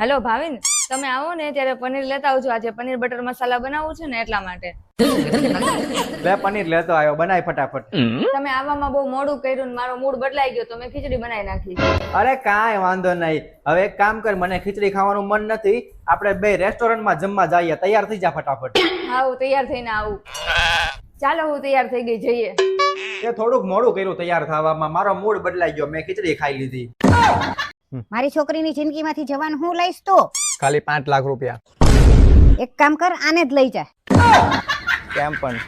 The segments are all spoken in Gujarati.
હેલો ભાવિન, તમે આવો ને ત્યારે પનીર લેતા આવજો. આજે પનીર બટર મસાલા બનાવવું છે ને એટલા માટે. લે પનીર લેતો આવ્યો, બનાય ફટાફટ. તમે આવવામાં બહુ મોડું કર્યું ને મારો મૂડ બદલાઈ ગયો તો મેં ખીચડી બનાવી નાખી. અરે કાંઈ વાંધો નહીં. હવે એક કામ કર, મને ખીચડી ખાવાનું મન નથી, આપણે બે રેસ્ટોરન્ટમાં જમવા જઈએ. તૈયાર થઈ જા ફટાફટ. હા, હું તૈયાર થઈને આવું. ચાલો, હું તૈયાર થઈ ગઈ, જઈએ. એ થોડુંક મોડું કર્યું તૈયાર થવામાં, મારો મૂડ બદલાઈ ગયો, મેં ખીચડી ખાઈ લીધી. મારી છોકરીની જિંદગીમાંથી જવાનું હું લઈશ તો ખાલી 5 લાખ રૂપિયા. એક કામ કર, આને જ લઈ જા. કેમ પણ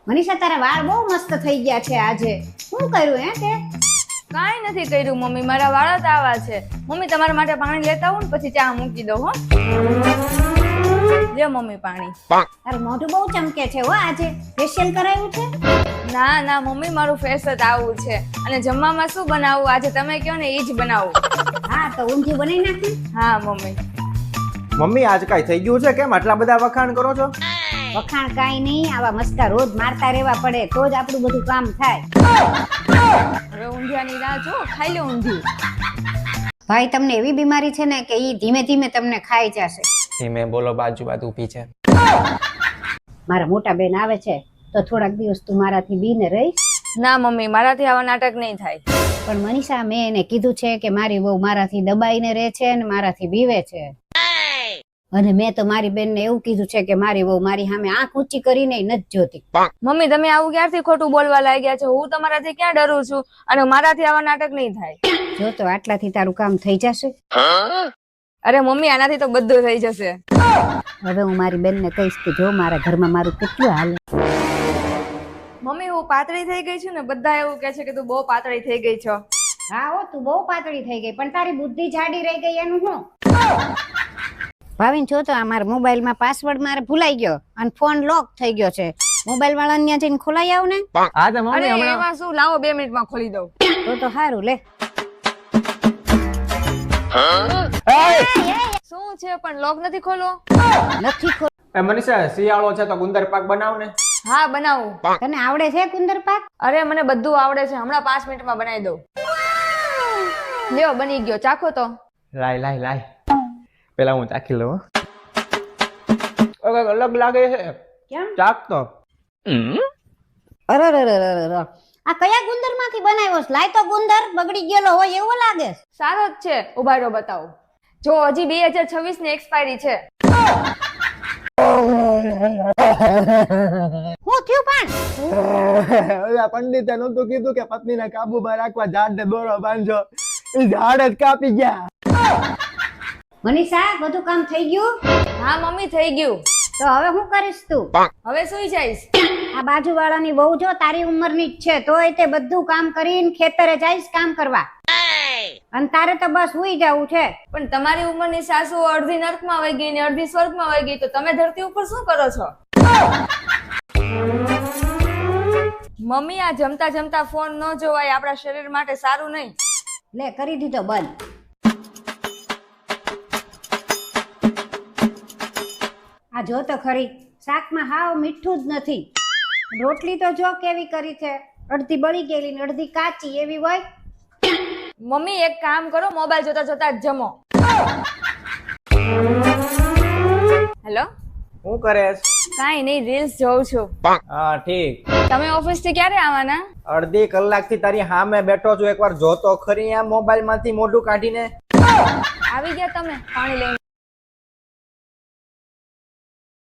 મનીષા, તારા વાળ બહુ મસ્ત થઈ ગયા છે આજે. શું કર્યું હે તે? કાંઈ નથી કર્યું મમ્મી, મારા વાળા જ આવા છે. મમ્મી, તમારા માટે પાણી લેતા આવું ને પછી ચા મૂકી દઉં. હો, લે મમ્મી પાણી. તારું મોઢું બહુ ચમકે છે હો આજે. ફેશિયલ કરાયું છે? ના ના મમ્મી, મારું ફેસ જ આવું છે. અને જમવામાં શું બનાવવું આજે તમે કહો ને એ જ બનાવું. હા, તો ઊંધિયું બનાવી નાખી. હા મમ્મી. મમ્મી આજ કાંઈ થઈ ગયું છે? કેમ આટલા બધા વખાણ કરો છો? વખાણ કાંઈ નહીં, આવા મસ્કા રોજ મારતા રહેવા પડે તો જ આપણું બધું કામ થાય. હવે ઊંધિયાની રાહ જો, ખાઈ લો ઊંધિયું. ભાઈ, તમને એવી બીમારી છે ને કે ઈ ધીમે ધીમે તમને ખાઈ જશે. ધીમે બોલો, બાજુ ઊભી છે. મારા મોટા બેન આવે છે તો થોડાક દિવસ તું મારાથી બીને રહીશ. ના મમ્મી, મારાથી આવા નાટક નહીં થાય. પણ મનીષા, મેં એને કીધું છે કે મારી બહુ મારાથી દબાઈને રહે છે અને મારાથી બીવે છે. અને મેં તો મારી બેનને એવું કીધું છે કે મારી બહુ મારી સામે આંખ ઊંચી કરીને નથી જોતી. મમ્મી, તમે આવું ક્યારથી ખોટું બોલવા લાગ્યા છો? હું તમારાથી ક્યાં ડરું છું? અને મારાથી આવા નાટક નહીં થાય. જો તો આટલાથી તારું કામ થઈ જશે. અરે મમ્મી, આનાથી તો બધું થઈ જશે. હવે હું મારી બેનને કહીશ કે જો મારા ઘરમાં મારું કેટલું હાલે. મમ્મી, હું પાતળી થઈ ગઈ છું ને, બધા એવું કહે છે કે તું બહુ પાતળી થઈ ગઈ છો. હા હો, તું બહુ પાતળી થઈ ગઈ, પણ તારી બુદ્ધિ જાડી રહી ગઈ એનું શું? ભાવિન, જો તો આ મારા મોબાઈલમાં પાસવર્ડ મારે ભૂલાઈ ગયો અને ફોન લોક થઈ ગયો છે. મોબાઈલ વાળાને ત્યાં જઈને ખોલાઈ આવ ને. હા તો મમ્મી અરે હમણાં એમાં શું, લાવો 2 મિનિટમાં ખોલી દઉં. તો સારું, લે. શું છે પણ લોક નથી ખોલો? નથી ખોલ. એ મનીષા, શિયાળો છે તો ગુંદર પાક બનાવ ને. હા બનાવું. તને આવડે છે ગુંદર પાક? અરે મને બધું આવડે છે, હમણાં 5 મિનિટમાં બનાવી દઉં. લ્યો, બની ગયો, ચાખો તો. લાય પેલા હું ચાખી લઉં. અલગ લાગે છે. કેમ? ચાખ તો. અરે આ કયા ગુંદર માંથી બનાવ્યો છે? લાય તો ગુંદર બગડી ગયેલો હોય એવો લાગે છે. સારો જ છે, ઉભા રહો બતાવો. જો હજી 2026 ની એક્સપાયરી છે. હું થયું પણ? ઓલા પંડિતે નહોતું કીધું કે પત્નીને કાબુમાં રાખવા ઝાડને દોરો બાંધજો? એ ઝાડ જ કાપી ગયા. મનીષા, બધું કામ થઈ ગયું? હા મમ્મી, થઈ ગયું. તો હવે શું કરીશ તું? હવે સુઈ જઈશ. આ બાજુ વાળાની વહુ જો તારી ઉંમરની જ છે તોય તે બધું કામ કરીને ખેતરે જઈશ કામ કરવા. અને તારે તો બસ સુઈ જવું છે. પણ તમારી ઉંમરની સાસુ અડધી નર્કમાં વહી ગઈ ને અડધી સ્વર્ગમાં વહી ગઈ, તો તમે ધરતી ઉપર શું કરો છો? મમ્મી, આ જમતા જમતા ફોન ન જોવાય, આપણા શરીર માટે સારું નહીં. લે, કરી દીધો બંધ. આ જો તો ખરી, શાકમાં હાવ મીઠું જ નથી. રોટલી તો જો કેવી કરી છે, અડધી બળી ગયેલી ને અડધી કાચી એવી હોય. મમ્મી, એક કામ કરો, મોબાઈલ જોતા જોતા જ જમો. હેલો, શું કરે? કાંઈ નહીં, રીલ્સ જોઉં છું. હા ઠીક. તમે ઓફિસ થી ક્યારે આવવાના? અડધી કલાકથી તારી સામે બેઠો છું, એકવાર જોતો ખરી આ મોબાઈલ માંથી મોઢું કાઢીને. આવી ગયા તમે? પાણી લઈને.